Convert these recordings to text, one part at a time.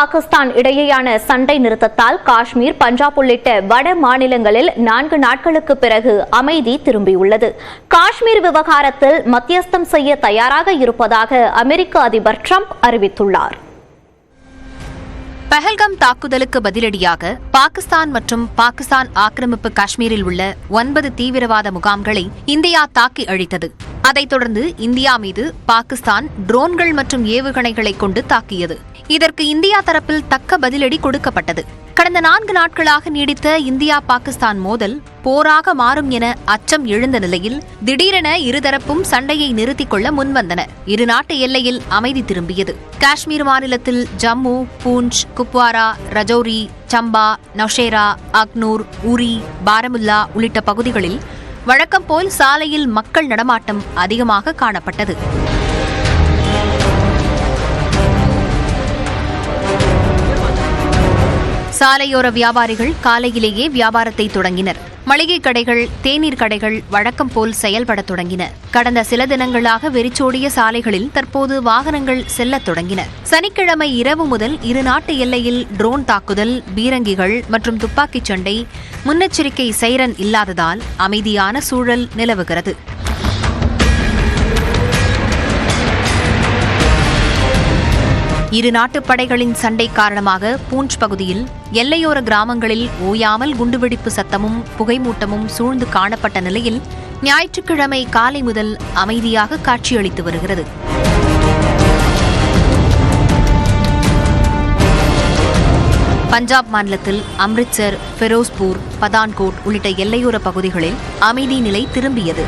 பாகிஸ்தான் இடையேயான சண்டை நிறுத்தத்தால் காஷ்மீர், பஞ்சாப் உள்ளிட்ட வட மாநிலங்களில் 4 நாட்களுக்கு பிறகு அமைதி திரும்பியுள்ளது. காஷ்மீர் விவகாரத்தில் மத்தியஸ்தம் செய்ய தயாராக இருப்பதாக அமெரிக்க அதிபர் டிரம்ப் அறிவித்துள்ளார். பஹல்காம் தாக்குதலுக்கு பதிலடியாக பாகிஸ்தான் மற்றும் பாகிஸ்தான் ஆக்கிரமிப்பு காஷ்மீரில் உள்ள 9 தீவிரவாத முகாம்களை இந்தியா தாக்கி அழித்தது. அதைத் தொடர்ந்து இந்தியா மீது பாகிஸ்தான் ட்ரோன்கள் மற்றும் ஏவுகணைகளை கொண்டு தாக்கியது. இதற்கு இந்தியா தரப்பில் தக்க பதிலடி கொடுக்கப்பட்டது. கடந்த 4 நாட்களாக நீடித்த இந்தியா பாகிஸ்தான் மோதல் போராக மாறும் என அச்சம் எழுந்த நிலையில் திடீரென இருதரப்பும் சண்டையை நிறுத்திக் கொள்ள முன்வந்தன. இரு நாட்டு எல்லையில் அமைதி திரும்பியது. காஷ்மீர் மாநிலத்தில் ஜம்மு, பூஞ்ச், குப்வாரா, ரஜௌரி, சம்பா, நௌஷேரா, அக்னூர், உரி, பாரமுல்லா உள்ளிட்ட பகுதிகளில் வழக்கம் போல் சாலையில் மக்கள் நடமாட்டம் அதிகமாக காணப்பட்டது. சாலையோர வியாபாரிகள் காலையிலேயே வியாபாரத்தை தொடங்கினர். மளிகை கடைகள், தேநீர் கடைகள் வழக்கம் போல் செயல்பட தொடங்கின. கடந்த சில தினங்களாக வெறிச்சோடிய சாலைகளில் தற்போது வாகனங்கள் செல்லத் தொடங்கின. சனிக்கிழமை இரவு முதல் இரு நாட்டு எல்லையில் ட்ரோன் தாக்குதல், பீரங்கிகள் மற்றும் துப்பாக்கிச் சண்டை, முன்னெச்சரிக்கை சைரன் இல்லாததால் அமைதியான சூழல் நிலவுகிறது. இரு நாட்டுப் படைகளின் சண்டை காரணமாக பூஞ்ச் பகுதியில் எல்லையோர கிராமங்களில் ஓயாமல் குண்டுவெடிப்பு சத்தமும் புகைமூட்டமும் சூழ்ந்து காணப்பட்ட நிலையில் ஞாயிற்றுக்கிழமை காலை முதல் அமைதியாக காட்சியளித்து வருகிறது. பஞ்சாப் மாநிலத்தில் அம்ரித்சர், ஃபெரோஸ்பூர், பதான்கோட் உள்ளிட்ட எல்லையோர பகுதிகளில் அமைதி நிலை திரும்பியது.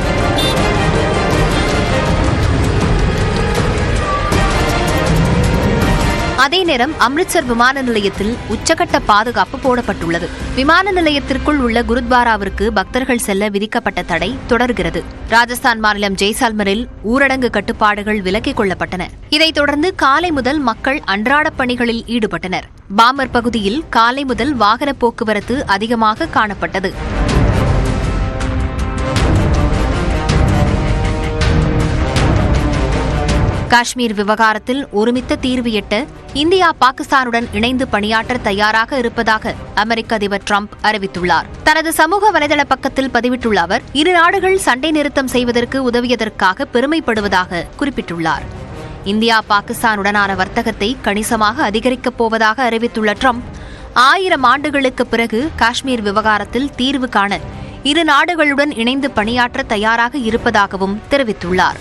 அதே நேரம் அம்ரித்சர் விமான நிலையத்தில் உச்சகட்ட பாதுகாப்பு போடப்பட்டுள்ளது. விமான நிலையத்திற்குள் உள்ள குருத்வாராவிற்கு பக்தர்கள் செல்ல விதிக்கப்பட்ட தடை தொடர்கிறது. ராஜஸ்தான் மாநிலம் ஜெய்சால்மரில் ஊரடங்கு கட்டுப்பாடுகள் விலக்கிக் கொள்ளப்பட்டன. இதைத் தொடர்ந்து காலை முதல் மக்கள் அன்றாட பணிகளில் ஈடுபட்டனர். பாமர் பகுதியில் காலை முதல் வாகன போக்குவரத்து அதிகமாக காணப்பட்டது. காஷ்மீர் விவகாரத்தில் ஒருமித்த தீர்வு எட்ட இந்தியா பாகிஸ்தானுடன் இணைந்து பணியாற்ற தயாராக இருப்பதாக அமெரிக்க அதிபர் டிரம்ப் அறிவித்துள்ளார். தனது சமூக வலைதள பக்கத்தில் பதிவிட்டுள்ள அவர், இரு நாடுகள் சண்டை நிறுத்தம் செய்வதற்கு உதவியதற்காக பெருமைப்படுவதாக குறிப்பிட்டுள்ளார். இந்தியா பாகிஸ்தானுடனான வர்த்தகத்தை கணிசமாக அதிகரிக்கப் போவதாக அறிவித்துள்ள டிரம்ப், 1000 ஆண்டுகளுக்கு பிறகு காஷ்மீர் விவகாரத்தில் தீர்வு காண இரு நாடுகளுடன் இணைந்து பணியாற்ற தயாராக இருப்பதாகவும் தெரிவித்துள்ளார்.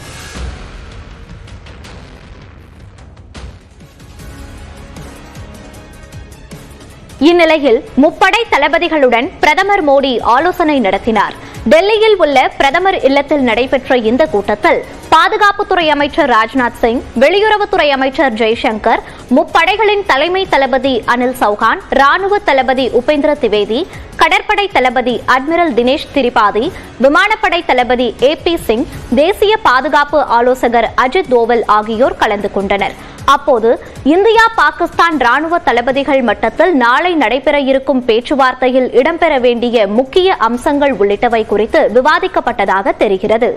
இந்நிலையில் முப்படை தளபதிகளுடன் பிரதமர் மோடி ஆலோசனை நடத்தினார். டெல்லியில் உள்ள பிரதமர் இல்லத்தில் நடைபெற்ற இந்த கூட்டத்தில் பாதுகாப்புத்துறை அமைச்சர் ராஜ்நாத் சிங், வெளியுறவுத்துறை அமைச்சர் ஜெய்சங்கர், முப்படைகளின் தலைமை தளபதி அனில் சௌஹான், ராணுவ தளபதி உபேந்திர திவேதி, கடற்படை தளபதி அட்மிரல் தினேஷ் திரிபாதி, விமானப்படை தளபதி AP சிங், தேசிய பாதுகாப்பு ஆலோசகர் அஜித் தோவல் ஆகியோர் கலந்து கொண்டனர். அப்போது இந்தியா பாகிஸ்தான் ராணுவ தளபதிகள் மட்டத்தில் நாளை நடைபெற இருக்கும் பேச்சுவார்த்தையில் இடம்பெற வேண்டிய முக்கிய அம்சங்கள் உள்ளிட்டவை குறித்து விவாதிக்கப்பட்டதாக தெரிகிறது.